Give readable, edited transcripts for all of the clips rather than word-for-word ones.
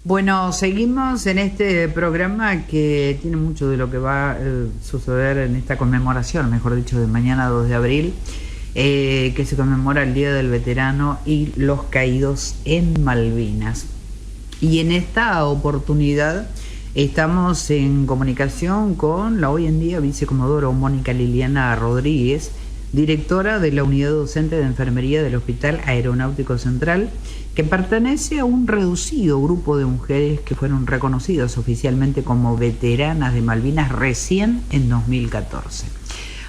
Bueno, seguimos en este programa que tiene mucho de lo que va a suceder en esta conmemoración, mejor dicho, de mañana 2 de abril, que se conmemora el Día del Veterano y los Caídos en Malvinas. Y en esta oportunidad estamos en comunicación con la hoy en día vicecomodoro Mónica Liliana Rodríguez, directora de la Unidad Docente de Enfermería del Hospital Aeronáutico Central, que pertenece a un reducido grupo de mujeres que fueron reconocidas oficialmente como veteranas de Malvinas recién en 2014.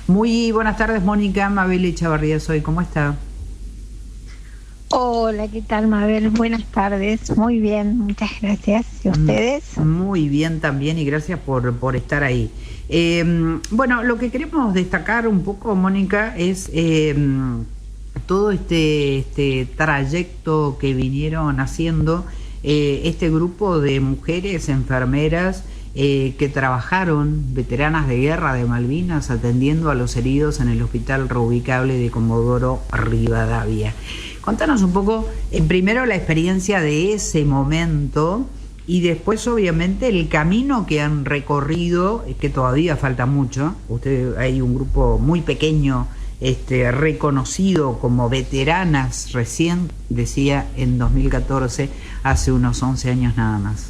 Muy buenas tardes, Mónica. Mabel Echavarría soy. ¿Cómo está? Hola, ¿qué tal, Mabel? Buenas tardes. Muy bien, muchas gracias. ¿Y ustedes? Muy bien también, y gracias por estar ahí. Bueno, lo que queremos destacar un poco, Mónica, es todo este trayecto que vinieron haciendo este grupo de mujeres enfermeras que trabajaron, veteranas de guerra de Malvinas, atendiendo a los heridos en el Hospital Reubicable de Comodoro Rivadavia. Contanos un poco, primero la experiencia de ese momento y después obviamente el camino que han recorrido, que todavía falta mucho. Hay un grupo muy pequeño reconocido como veteranas recién, decía, en 2014, hace unos 11 años nada más.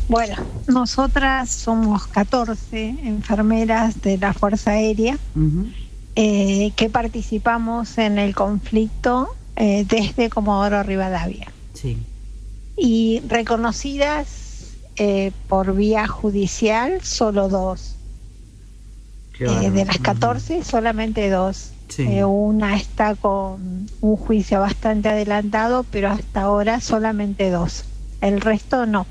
Bueno, nosotras somos 14 enfermeras de la Fuerza Aérea que participamos en el conflicto desde Comodoro Rivadavia. Sí. Y reconocidas por vía judicial, solo 2. De las 14, solamente 2. Sí. Una está con un juicio bastante adelantado, pero hasta ahora solamente 2. El resto no.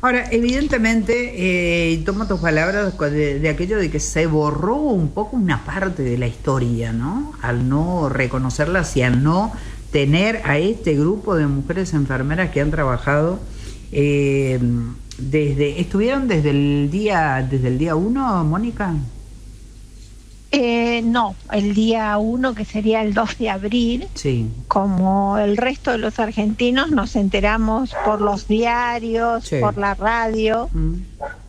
Ahora, evidentemente, tomo tus palabras de aquello de que se borró un poco una parte de la historia, ¿no? Al no reconocerlas y al no tener a este grupo de mujeres enfermeras que han trabajado ¿estuvieron desde el día 1, Mónica? No, el día 1, que sería el 2 de abril, sí. Como el resto de los argentinos nos enteramos por los diarios, sí, por la radio,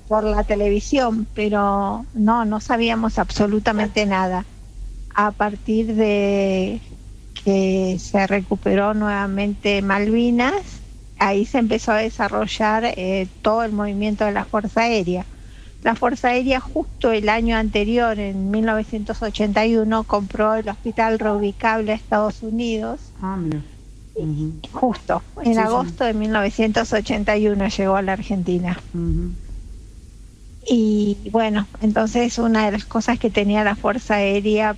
por la televisión, pero no sabíamos absolutamente nada. A partir de que se recuperó nuevamente Malvinas, ahí se empezó a desarrollar todo el movimiento de la Fuerza Aérea. La Fuerza Aérea justo el año anterior, en 1981, compró el Hospital Reubicable a Estados Unidos. Justo, en agosto de 1981 llegó a la Argentina. Y bueno, entonces una de las cosas que tenía la Fuerza Aérea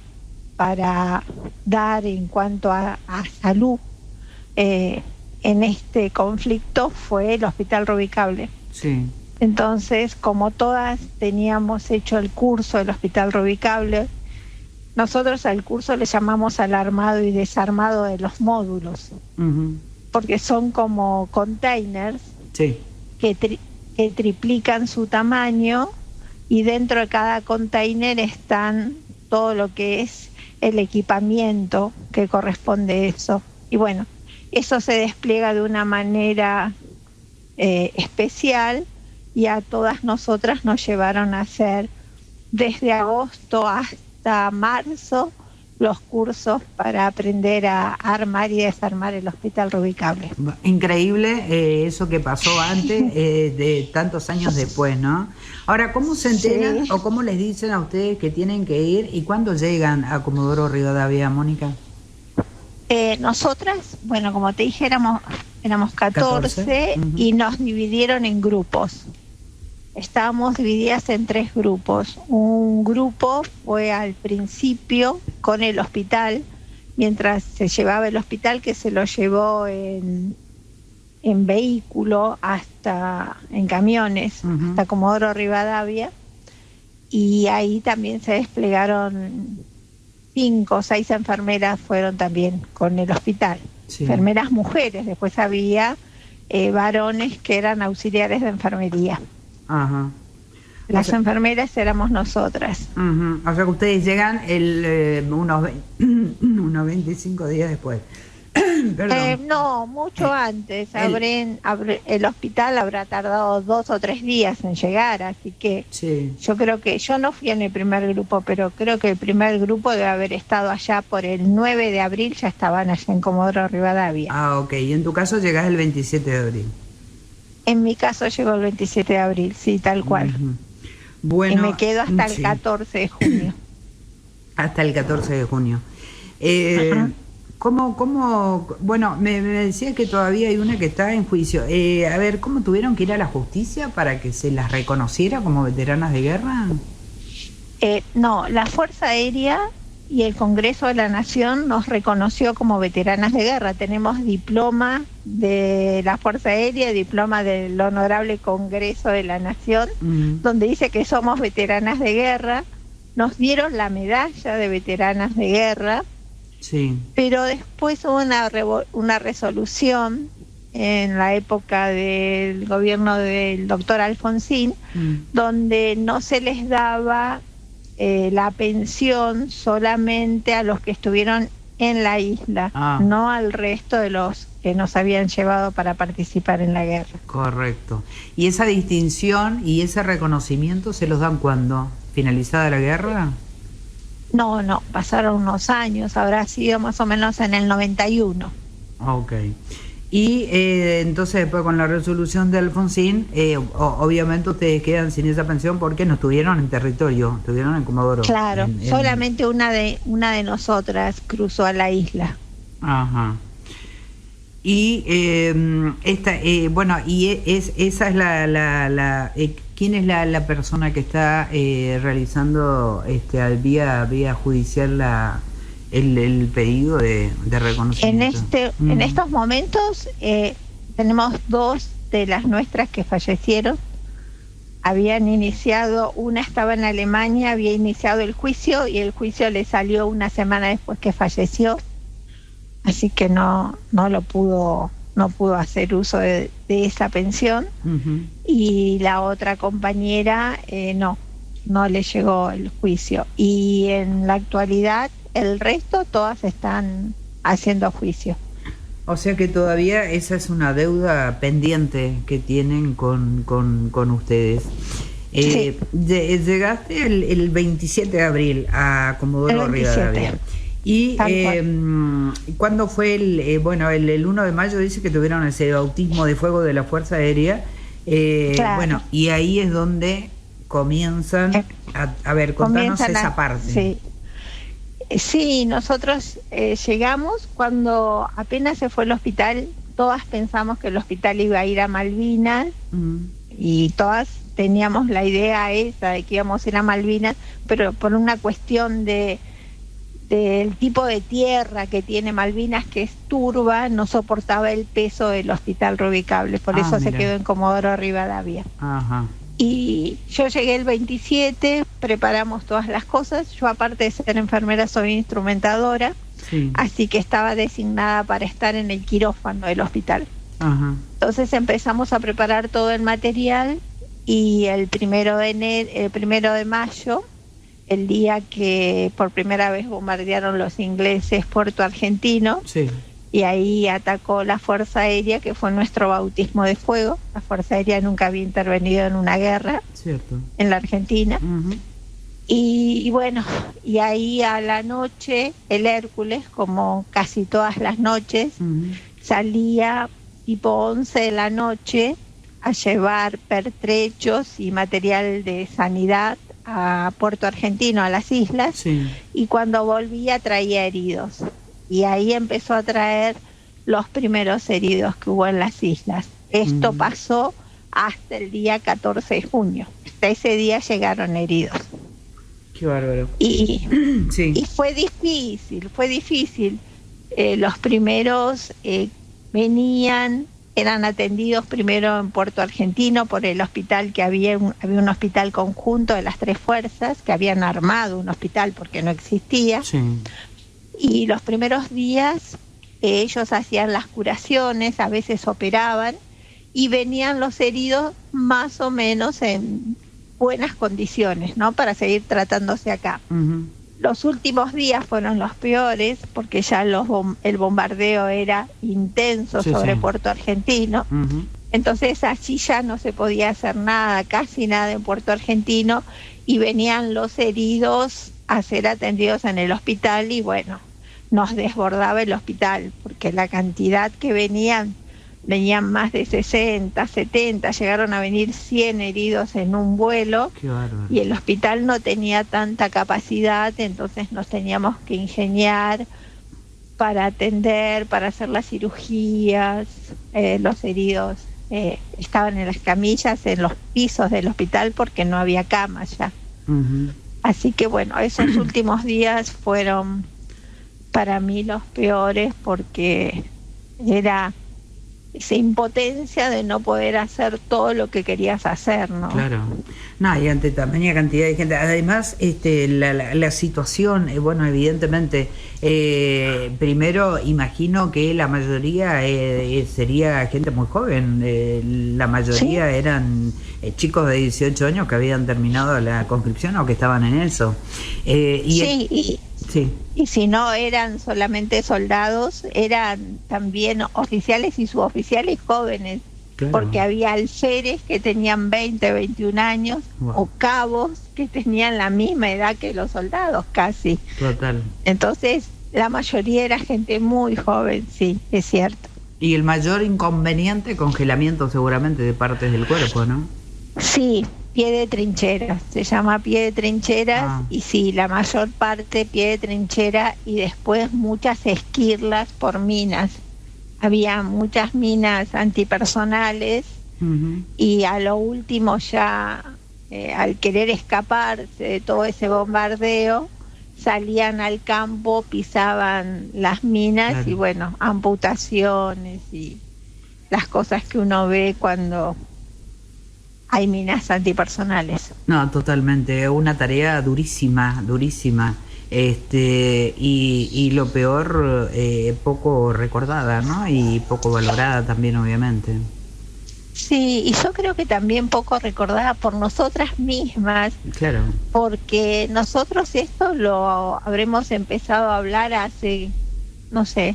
para dar en cuanto a salud en este conflicto fue el Hospital Reubicable. Sí. Entonces, como todas teníamos hecho el curso del Hospital Reubicable, nosotros al curso le llamamos al armado y desarmado de los módulos, porque son como containers, sí, que triplican su tamaño, y dentro de cada container están todo lo que es el equipamiento que corresponde a eso. Y bueno, eso se despliega de una manera especial, y a todas nosotras nos llevaron a hacer desde agosto hasta marzo los cursos para aprender a armar y desarmar el Hospital Reubicable. Increíble eso que pasó antes de tantos años después, ¿no? Ahora, ¿cómo se enteran, sí, o cómo les dicen a ustedes que tienen que ir y cuándo llegan a Comodoro Rivadavia, Mónica? Nosotras, bueno, como te dije, éramos 14 y nos dividieron en grupos. Estábamos divididas en 3 grupos. Un grupo fue al principio con el hospital, mientras se llevaba el hospital, que se lo llevó en vehículo en camiones, hasta Comodoro Rivadavia, y ahí también se desplegaron 5 o 6 enfermeras, fueron también con el hospital. Sí. Enfermeras mujeres, después había varones que eran auxiliares de enfermería. Ajá. Las enfermeras éramos nosotras. O sea que ustedes llegan unos 25 días después. Perdón. No, mucho antes. El hospital habrá tardado 2 o 3 días en llegar, así que Sí. yo creo que yo no fui en el primer grupo, pero creo que el primer grupo debe haber estado allá por el 9 de abril, ya estaban allá en Comodoro Rivadavia. Ah, ok. Y en tu caso llegás el 27 de abril. En mi caso llegó el 27 de abril, sí, tal cual. Ujú. Bueno, Y me quedo hasta el sí, 14 de junio. hasta el 14 de junio. Ajá. Bueno, me decía que todavía hay una que está en juicio. A ver, ¿cómo tuvieron que ir a la justicia para que se las reconociera como veteranas de guerra? No, la Fuerza Aérea y el Congreso de la Nación nos reconoció como veteranas de guerra. Tenemos diploma de la Fuerza Aérea, diploma del Honorable Congreso de la Nación, donde dice que somos veteranas de guerra. Nos dieron la medalla de veteranas de guerra, Sí. pero después hubo una resolución en la época del gobierno del doctor Alfonsín, donde no se les daba la pensión solamente a los que estuvieron en la isla, no al resto de los que nos habían llevado para participar en la guerra. Correcto. ¿Y esa distinción y ese reconocimiento se los dan cuándo? ¿Finalizada la guerra? No, pasaron unos años, habrá sido más o menos en el 91. Ok. Y entonces después con la resolución de Alfonsín, obviamente ustedes quedan sin esa pensión porque no estuvieron en territorio, estuvieron en Comodoro. Claro, solamente una de nosotras cruzó a la isla. Ajá. Y esa es ¿quién es la persona que está realizando vía judicial el pedido de reconocimiento? En estos momentos tenemos 2 de las nuestras que fallecieron. Habían iniciado, una estaba en Alemania, había iniciado el juicio y el juicio le salió una semana después que falleció. Así que no pudo hacer uso de esa pensión. Y la otra compañera no le llegó el juicio. Y en la actualidad el resto todas están haciendo juicio. O sea que todavía esa es una deuda pendiente que tienen con ustedes. Sí. Llegaste el 27 de abril a Comodoro Rivadavia. ¿Y cuándo fue el 1 de mayo? Dice que tuvieron ese bautismo de fuego de la Fuerza Aérea. Claro. Bueno, y ahí es donde comienzan a ver, contanos esa parte. Sí, nosotros llegamos cuando apenas se fue el hospital. Todas pensamos que el hospital iba a ir a Malvinas y todas teníamos la idea esa de que íbamos a ir a Malvinas, pero por una cuestión del tipo de tierra que tiene Malvinas, que es turba, no soportaba el peso del hospital reubicable, por eso se quedó en Comodoro Rivadavia. Ajá. Y yo llegué el 27, preparamos todas las cosas. Yo, aparte de ser enfermera, soy instrumentadora, así que estaba designada para estar en el quirófano del hospital. Ajá. Entonces empezamos a preparar todo el material y el 1 de mayo, el día que por primera vez bombardearon los ingleses Puerto Argentino, y ahí atacó la Fuerza Aérea, que fue nuestro bautismo de fuego. La Fuerza Aérea nunca había intervenido en una guerra en la Argentina. Y bueno, y ahí a la noche el Hércules, como casi todas las noches, salía tipo 11 de la noche a llevar pertrechos y material de sanidad a Puerto Argentino, a las islas, y cuando volvía traía heridos. Y ahí empezó a traer los primeros heridos que hubo en las islas. Esto pasó hasta el día 14 de junio. Hasta ese día llegaron heridos. Qué bárbaro. Y fue difícil. Los primeros venían, eran atendidos primero en Puerto Argentino por el hospital, que había un hospital conjunto de las 3 fuerzas, que habían armado un hospital porque no existía. Y los primeros días ellos hacían las curaciones, a veces operaban, y venían los heridos más o menos en buenas condiciones, ¿no? Para seguir tratándose acá. Los últimos días fueron los peores porque ya el bombardeo era intenso sobre Puerto Argentino. Entonces allí ya no se podía hacer nada, casi nada en Puerto Argentino, y venían los heridos a ser atendidos en el hospital y bueno, nos desbordaba el hospital porque la cantidad que venían más de 60, 70, llegaron a venir 100 heridos en un vuelo. Qué bárbaro. Y el hospital no tenía tanta capacidad, entonces nos teníamos que ingeniar para atender, para hacer las cirugías. Los heridos estaban en las camillas, en los pisos del hospital porque no había camas ya. Así que bueno, esos últimos días fueron para mí los peores porque era esa impotencia de no poder hacer todo lo que querías hacer, ¿no? Claro. No, y ante tamaña cantidad de gente. Además, la situación, bueno, evidentemente, primero imagino que la mayoría sería gente muy joven. La mayoría eran chicos de 18 años que habían terminado la conscripción o que estaban en eso. Y si no eran solamente soldados, eran también oficiales y suboficiales jóvenes, porque había alférez que tenían 20, 21 años, o cabos que tenían la misma edad que los soldados casi. Total. Entonces, la mayoría era gente muy joven, sí, es cierto. Y el mayor inconveniente, congelamiento seguramente de partes del cuerpo, ¿no? Sí, pie de trinchera, se llama pie de trincheras, y sí, la mayor parte pie de trinchera y después muchas esquirlas por minas. Había muchas minas antipersonales y a lo último ya, al querer escaparse de todo ese bombardeo, salían al campo, pisaban las minas y bueno, amputaciones y las cosas que uno ve cuando hay minas antipersonales. No, totalmente, una tarea durísima, durísima, y lo peor, poco recordada, ¿no? Y poco valorada también, obviamente. Sí, y yo creo que también poco recordada por nosotras mismas. Claro. Porque nosotros esto lo habremos empezado a hablar hace, no sé,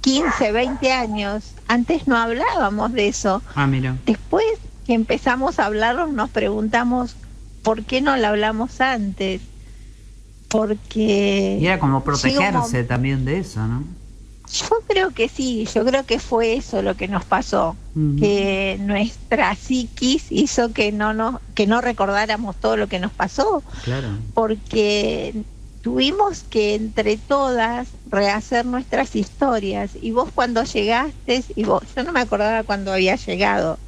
15, 20 años. Antes no hablábamos de eso. Ah, mira. Después que empezamos a hablarlo nos preguntamos ¿por qué no lo hablamos antes? Porque... Y era como protegerse también de eso, ¿no? Yo creo que sí, yo creo que fue eso lo que nos pasó, que nuestra psiquis hizo que no recordáramos todo lo que nos pasó, porque tuvimos que entre todas rehacer nuestras historias, y vos cuando llegaste, yo no me acordaba cuando había llegado.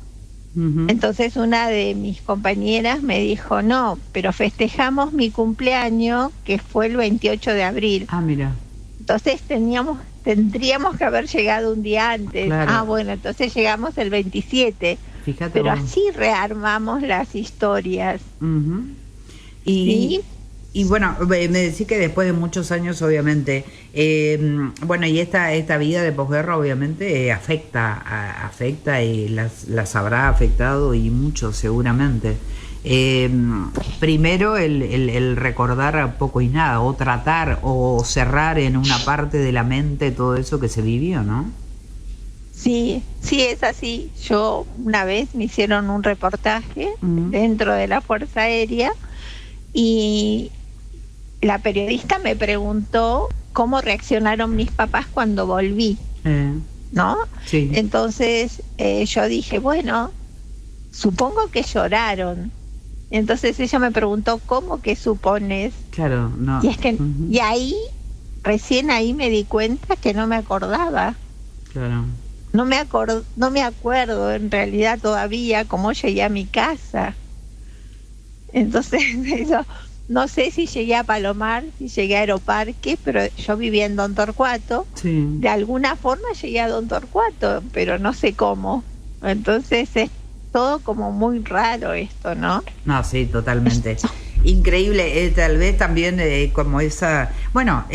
Entonces una de mis compañeras me dijo, no, pero festejamos mi cumpleaños, que fue el 28 de abril. Ah, mira. Entonces tendríamos que haber llegado un día antes. Claro. Ah, bueno, entonces llegamos el 27. Fíjate pero vos. Así rearmamos las historias. ¿Sí? Y bueno, me decís que después de muchos años, obviamente, bueno, y esta vida de posguerra, obviamente, afecta y las habrá afectado y mucho, seguramente. Primero, el recordar poco y nada, o tratar, o cerrar en una parte de la mente todo eso que se vivió, ¿no? Sí, sí, es así. Yo una vez me hicieron un reportaje dentro de la Fuerza Aérea y la periodista me preguntó cómo reaccionaron mis papás cuando volví, ¿no? Sí. Entonces yo dije, bueno, supongo que lloraron. Entonces ella me preguntó, ¿cómo que supones? Claro, no. Y es que y ahí, recién ahí me di cuenta que no me acordaba. Claro. No me acuerdo en realidad todavía cómo llegué a mi casa. Entonces eso... No sé si llegué a Palomar, si llegué a Aeroparque, pero yo vivía en Don Torcuato. Sí. De alguna forma llegué a Don Torcuato, pero no sé cómo. Entonces es todo como muy raro esto, ¿no? No, sí, totalmente. Increíble, tal vez también como esa... Bueno,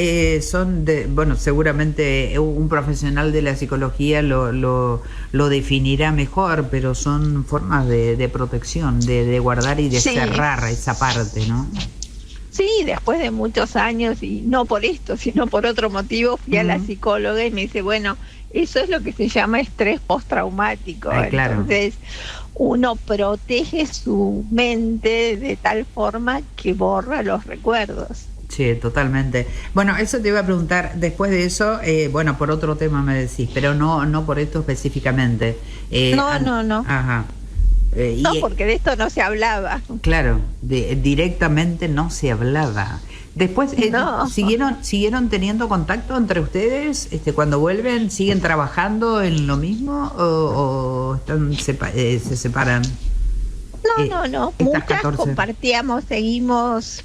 bueno, seguramente un profesional de la psicología lo definirá mejor, pero son formas de protección, de guardar y de cerrar esa parte, ¿no? Sí, después de muchos años, y no por esto, sino por otro motivo, fui a la psicóloga y me dice, bueno, eso es lo que se llama estrés postraumático. Ay, claro. Entonces, uno protege su mente de tal forma que borra los recuerdos. Sí, totalmente. Bueno, eso te iba a preguntar, después de eso, bueno, por otro tema me decís, pero no por esto específicamente. No. Ajá. No, porque de esto no se hablaba. Claro, directamente no se hablaba. Después, No. ¿siguieron teniendo contacto entre ustedes? Cuando vuelven, ¿siguen trabajando en lo mismo o están se separan? No. Muchas 14. Compartíamos, seguimos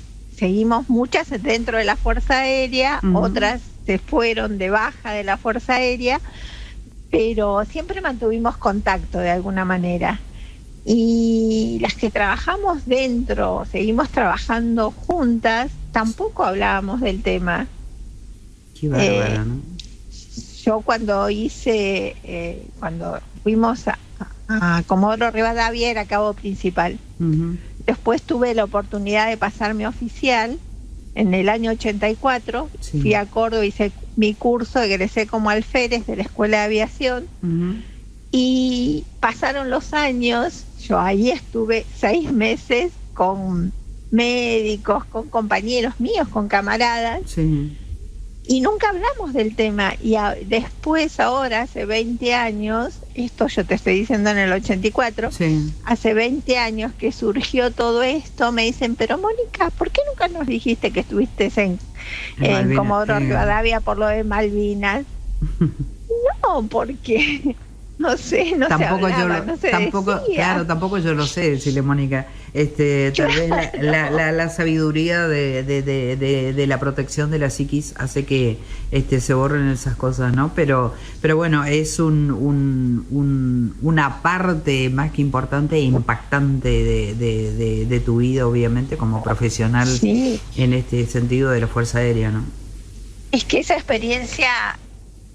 muchas dentro de la Fuerza Aérea, otras se fueron de baja de la Fuerza Aérea, pero siempre mantuvimos contacto de alguna manera. Y las que trabajamos dentro, seguimos trabajando juntas, tampoco hablábamos del tema. Qué bárbaro, ¿no? Yo cuando fuimos a Comodoro Rivadavia era cabo principal. Después tuve la oportunidad de pasarme oficial en el año 84, sí. Fui a Córdoba, hice mi curso, egresé como alférez de la Escuela de Aviación, y pasaron los años. Yo ahí estuve 6 meses con médicos, con compañeros míos, con camaradas, sí. Y nunca hablamos del tema. Y después, ahora, hace 20 años, esto yo te estoy diciendo en el 84, sí. Hace 20 años que surgió todo esto, me dicen, pero Mónica, ¿por qué nunca nos dijiste que estuviste en Comodoro Rivadavia por lo de Malvinas? No, porque... No sé, no tampoco se hablaba, yo no se tampoco decía. Claro, tampoco yo lo sé, decirle Mónica, tal vez la sabiduría de la protección de la psiquis hace que se borren esas cosas, ¿no? Pero bueno, es una parte más que importante e impactante de tu vida, obviamente, como profesional, sí. En este sentido de la Fuerza Aérea, ¿no? Es que esa experiencia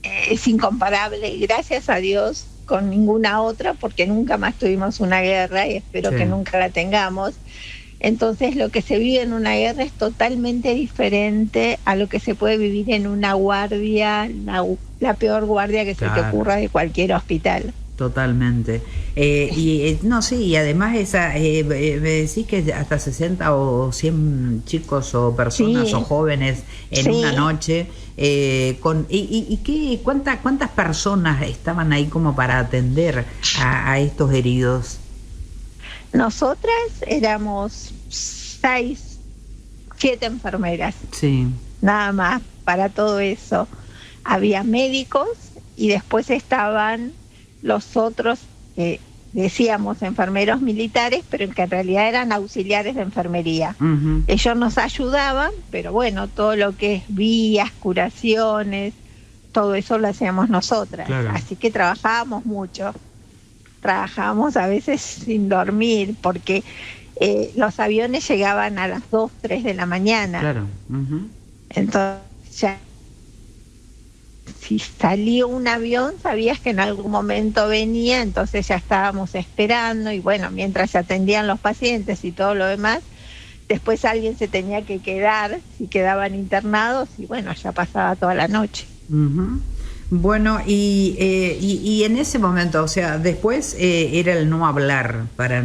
es incomparable, gracias a Dios, con ninguna otra, porque nunca más tuvimos una guerra y espero que nunca la tengamos. Entonces lo que se vive en una guerra es totalmente diferente a lo que se puede vivir en una guardia, la peor guardia que se te ocurra de cualquier hospital. Totalmente. Y además me decís que hasta 60 o 100 chicos o personas o jóvenes en una noche. ¿Cuántas personas estaban ahí como para atender a estos heridos? Nosotras éramos 6, 7 enfermeras. Sí. Nada más para todo eso. Había médicos y después estaban los otros, decíamos enfermeros militares, pero que en realidad eran auxiliares de enfermería. Ellos nos ayudaban, pero bueno, todo lo que es vías, curaciones, todo eso lo hacíamos nosotras. Claro. Así que trabajábamos mucho. Trabajábamos a veces sin dormir, porque los aviones llegaban a las 2, 3 de la mañana. Claro. Entonces ya, si salió un avión, sabías que en algún momento venía, entonces ya estábamos esperando, y bueno, mientras se atendían los pacientes y todo lo demás, después alguien se tenía que quedar, si quedaban internados, y bueno, ya pasaba toda la noche. Bueno, y en ese momento, o sea, después era el no hablar, para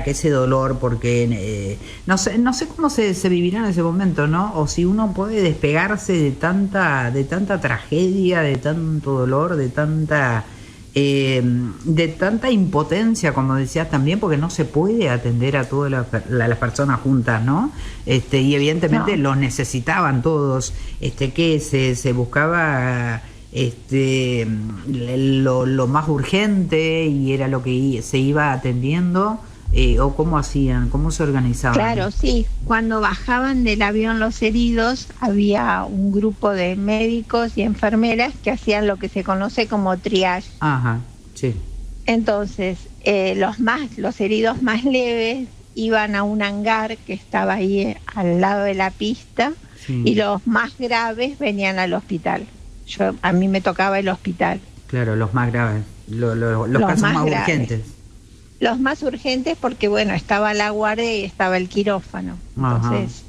que ese dolor, porque no sé cómo se vivirá en ese momento, ¿no? O si uno puede despegarse de tanta tragedia, de tanto dolor, de tanta impotencia, como decías también, porque no se puede atender a todas las personas juntas, ¿no? Y evidentemente los necesitaban todos, que se buscaba lo más urgente y era lo que se iba atendiendo, o cómo hacían, cómo se organizaban. Claro, sí, cuando bajaban del avión los heridos había un grupo de médicos y enfermeras que hacían lo que se conoce como triage. Ajá, sí. Entonces los heridos más leves iban a un hangar que estaba ahí al lado de la pista, sí. Y los más graves venían al hospital. A mí me tocaba el hospital. Claro, los más graves, los casos más urgentes. los más urgentes porque, bueno, estaba la guardia y estaba el quirófano. Entonces,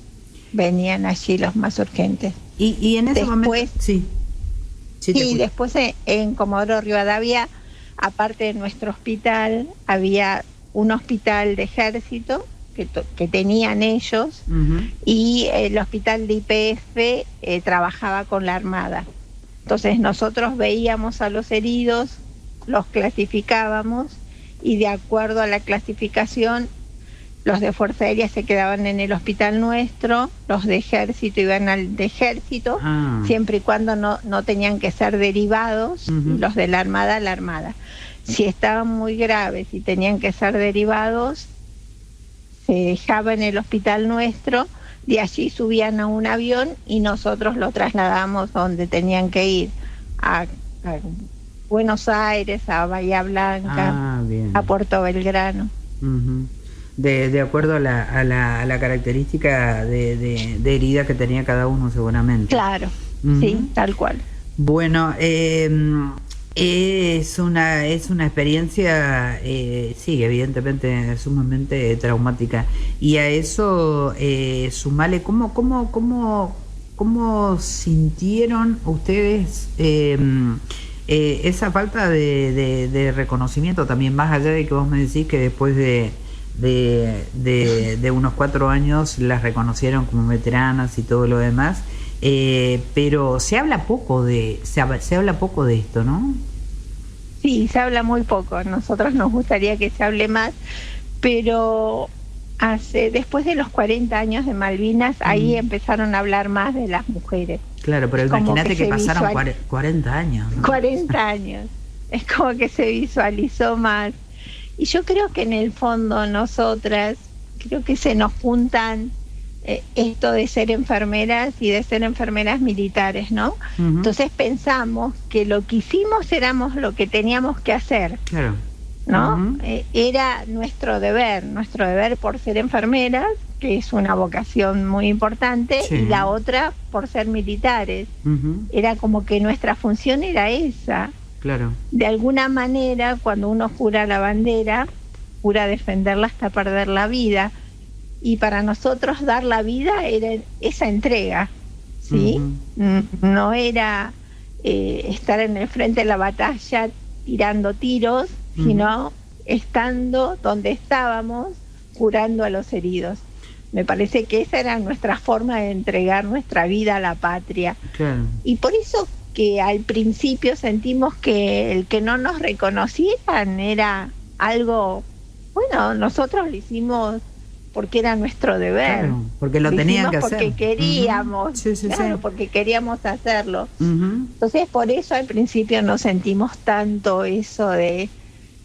venían allí los más urgentes. Y en ese momento, sí. Sí, después en Comodoro Rivadavia, aparte de nuestro hospital, había un hospital de ejército que tenían ellos, y el hospital de IPF trabajaba con la Armada. Entonces nosotros veíamos a los heridos, los clasificábamos, y de acuerdo a la clasificación, los de Fuerza Aérea se quedaban en el hospital nuestro, los de ejército iban al de ejército, siempre y cuando no tenían que ser derivados, y los de la Armada. Si estaban muy graves y tenían que ser derivados, se dejaba en el hospital nuestro, de allí subían a un avión y nosotros lo trasladamos donde tenían que ir, a Buenos Aires, a Bahía Blanca, a Puerto Belgrano. De acuerdo a la característica de herida que tenía cada uno, seguramente. Claro, sí, tal cual. Bueno, es una experiencia, sí, evidentemente sumamente traumática. Y a eso sumale, ¿cómo sintieron ustedes esa falta de reconocimiento también, más allá de que vos me decís que después de unos 4 años las reconocieron como veteranas y todo lo demás? Pero se habla poco de esto, ¿no? Sí, se habla muy poco. A nosotros nos gustaría que se hable más, pero después de los 40 años de Malvinas, ahí empezaron a hablar más de las mujeres. Claro, pero imagínate que pasaron 40 años, ¿no? 40 años. Es como que se visualizó más. Y yo creo que en el fondo nosotras, creo que se nos juntan esto de ser enfermeras y de ser enfermeras militares, ¿no? Entonces pensamos que lo que hicimos éramos lo que teníamos que hacer, claro, ¿no? Era nuestro deber por ser enfermeras, que es una vocación muy importante, y la otra por ser militares. Era como que nuestra función era esa. Claro. De alguna manera, cuando uno jura la bandera, jura defenderla hasta perder la vida. Y para nosotros dar la vida era esa entrega, ¿sí? No era estar en el frente de la batalla tirando tiros, sino estando donde estábamos, curando a los heridos. Me parece que esa era nuestra forma de entregar nuestra vida a la patria. Claro. Y por eso que al principio sentimos que el que no nos reconocieran era algo, bueno, nosotros lo hicimos porque era nuestro deber. Claro, porque lo tenían que hacer. Porque queríamos, porque queríamos hacerlo. Entonces, por eso al principio no sentimos tanto eso de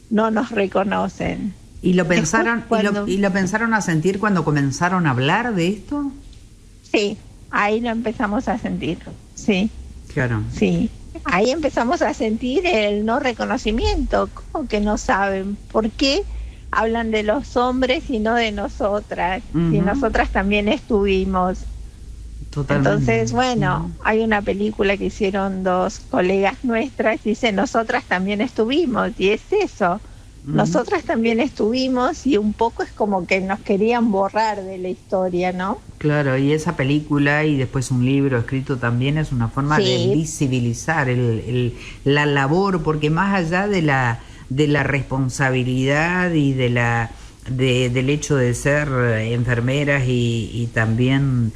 no nos reconocen. ¿Y lo pensaron, y lo pensaron a sentir cuando comenzaron a hablar de esto? Sí, ahí lo empezamos a sentir, sí. Claro. Sí, ahí empezamos a sentir el no reconocimiento. ¿Cómo que no saben? ¿Por qué hablan de los hombres y no de nosotras? Si nosotras también estuvimos. Totalmente. Entonces, bueno, hay una película que hicieron 2 colegas nuestras, dice nosotras también estuvimos, y es eso. Nosotras también estuvimos, y un poco es como que nos querían borrar de la historia, ¿no? Claro, y esa película y después un libro escrito también es una forma de visibilizar la labor, porque más allá de la responsabilidad y del hecho de ser enfermeras y también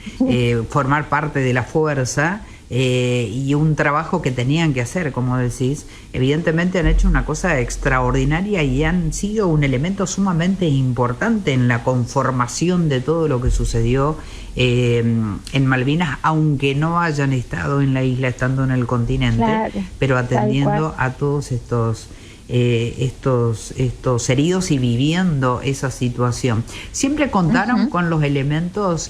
formar parte de la fuerza, y un trabajo que tenían que hacer, como decís, evidentemente han hecho una cosa extraordinaria y han sido un elemento sumamente importante en la conformación de todo lo que sucedió en Malvinas, aunque no hayan estado en la isla, estando en el continente, pero atendiendo a todos estos heridos y viviendo esa situación. ¿Siempre contaron con los elementos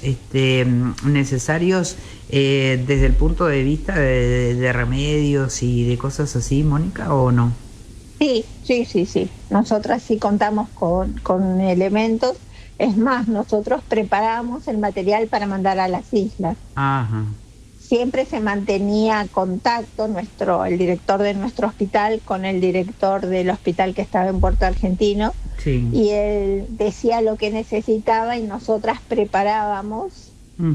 necesarios desde el punto de vista de remedios y de cosas así, Mónica, o no? Sí. Nosotras sí contamos con elementos. Es más, nosotros preparamos el material para mandar a las islas. siempre se mantenía contacto el director de nuestro hospital con el director del hospital que estaba en Puerto Argentino, sí. Y él decía lo que necesitaba y nosotras preparábamos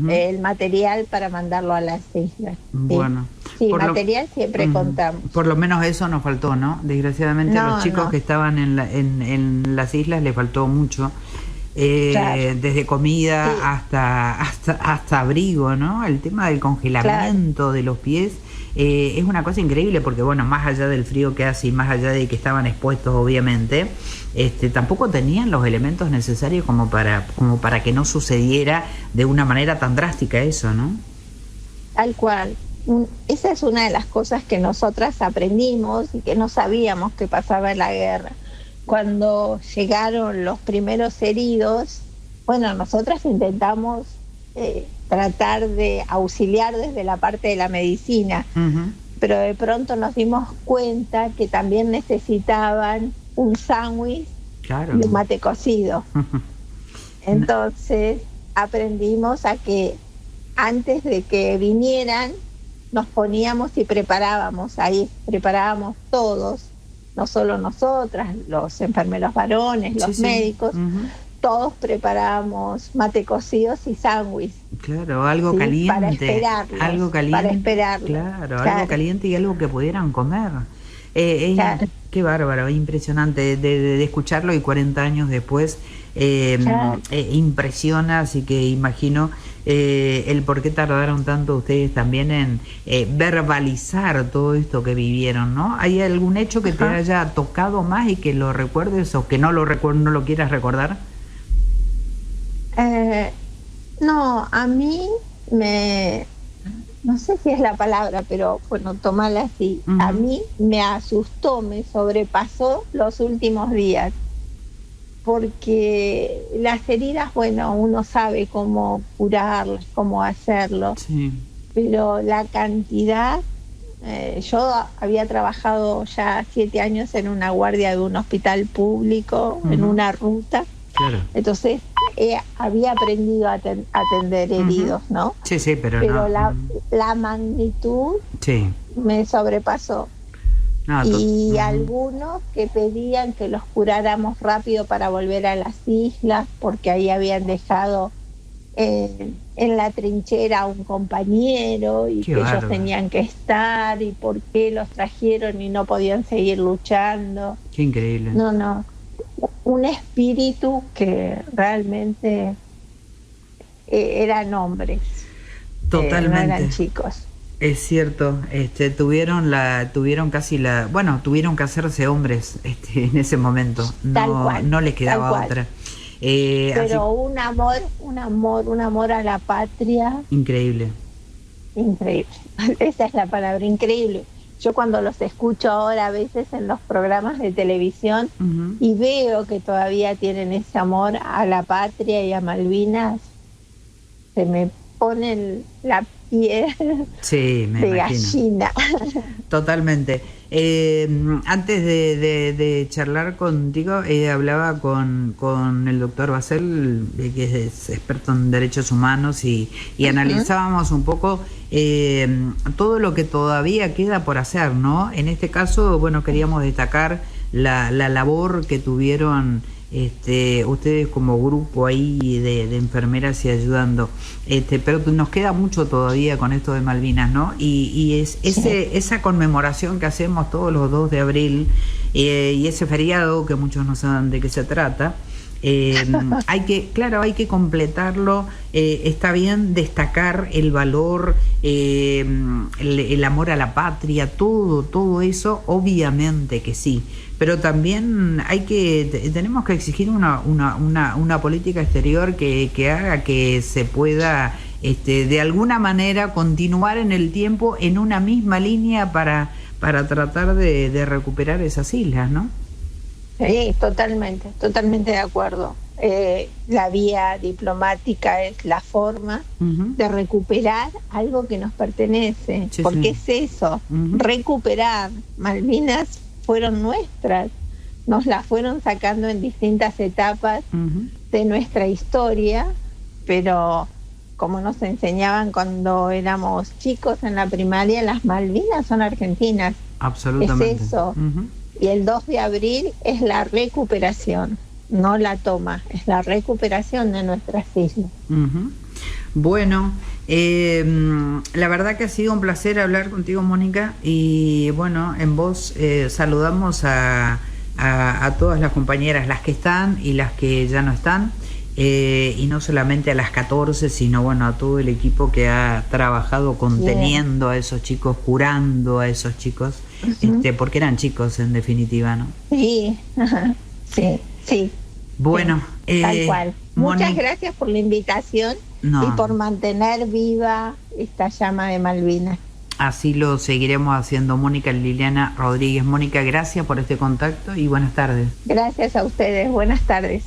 el material para mandarlo a las islas. ¿Sí? Bueno. Sí, material siempre contamos. Por lo menos eso nos faltó, ¿no? Desgraciadamente a los chicos que estaban en las islas les faltó mucho. Claro. Desde comida hasta abrigo, ¿no? El tema del congelamiento de los pies es una cosa increíble porque, bueno, más allá del frío que hace y más allá de que estaban expuestos, obviamente, tampoco tenían los elementos necesarios como para que no sucediera de una manera tan drástica eso, ¿no? Tal cual. Esa es una de las cosas que nosotras aprendimos y que no sabíamos que pasaba en la guerra. Cuando llegaron los primeros heridos, bueno, nosotras intentamos tratar de auxiliar desde la parte de la medicina, pero de pronto nos dimos cuenta que también necesitaban un sándwich y un mate cocido. Entonces aprendimos a que antes de que vinieran, nos poníamos y preparábamos todos, no solo nosotras, los enfermeros varones, los médicos, todos preparábamos mate cocidos y sándwich. Claro, algo caliente. Para esperarlos. Algo caliente. Para esperarlos. Claro, algo caliente y algo que pudieran comer. Qué bárbaro, impresionante de escucharlo y 40 años después impresiona, así que imagino el por qué tardaron tanto ustedes también en verbalizar todo esto que vivieron, ¿no? ¿Hay algún hecho que te haya tocado más y que lo recuerdes o que no lo quieras recordar? No, a mí no sé si es la palabra, pero bueno, tomala así. A mí me asustó, me sobrepasó los últimos días, porque las heridas, bueno, uno sabe cómo curarlas, cómo hacerlo, pero la cantidad, yo había trabajado ya 7 años en una guardia de un hospital público, en una ruta. Claro. Entonces había aprendido a atender heridos, ¿no? Sí, pero no. La magnitud me sobrepasó. Y algunos que pedían que los curáramos rápido para volver a las islas, porque ahí habían dejado en la trinchera a un compañero y que ellos tenían que estar, y por qué los trajeron y no podían seguir luchando. Qué increíble. No. Un espíritu que realmente eran hombres. Totalmente. No eran chicos. Es cierto, tuvieron que hacerse hombres en ese momento. No les quedaba otra. Pero un amor a la patria. Increíble. Esa es la palabra, increíble. Yo cuando los escucho ahora a veces en los programas de televisión y veo que todavía tienen ese amor a la patria y a Malvinas, se me pone la piel de gallina. Totalmente. Antes de charlar contigo, hablaba con el doctor Basel, que es experto en derechos humanos, y analizábamos un poco todo lo que todavía queda por hacer, ¿no? En este caso, bueno, queríamos destacar la labor que tuvieron ustedes como grupo ahí de enfermeras y ayudando, pero nos queda mucho todavía con esto de Malvinas, ¿no? Y esa conmemoración que hacemos todos los 2 de abril y ese feriado que muchos no saben de qué se trata, hay que completarlo. Está bien destacar el valor, el amor a la patria, todo eso, obviamente que sí, pero también tenemos que exigir una política exterior que haga que se pueda de alguna manera continuar en el tiempo en una misma línea para tratar de recuperar esas islas, ¿no? Sí, totalmente de acuerdo. La vía diplomática es la forma de recuperar algo que nos pertenece, porque es eso, recuperar. Malvinas fueron nuestras, nos las fueron sacando en distintas etapas de nuestra historia, pero como nos enseñaban cuando éramos chicos en la primaria, las Malvinas son argentinas. Absolutamente. Es eso. Y el 2 de abril es la recuperación, no la toma, es la recuperación de nuestras islas. Bueno, la verdad que ha sido un placer hablar contigo, Mónica, y bueno, en vos saludamos a todas las compañeras, las que están y las que ya no están, y no solamente a las 14, sino bueno, a todo el equipo que ha trabajado conteniendo a esos chicos, curando a esos chicos, porque eran chicos en definitiva, ¿no? Sí, sí. Bueno, tal cual. Muchas gracias por la invitación y por mantener viva esta llama de Malvinas. Así lo seguiremos haciendo. Mónica Liliana Rodríguez. Mónica, gracias por este contacto y buenas tardes. Gracias a ustedes, buenas tardes.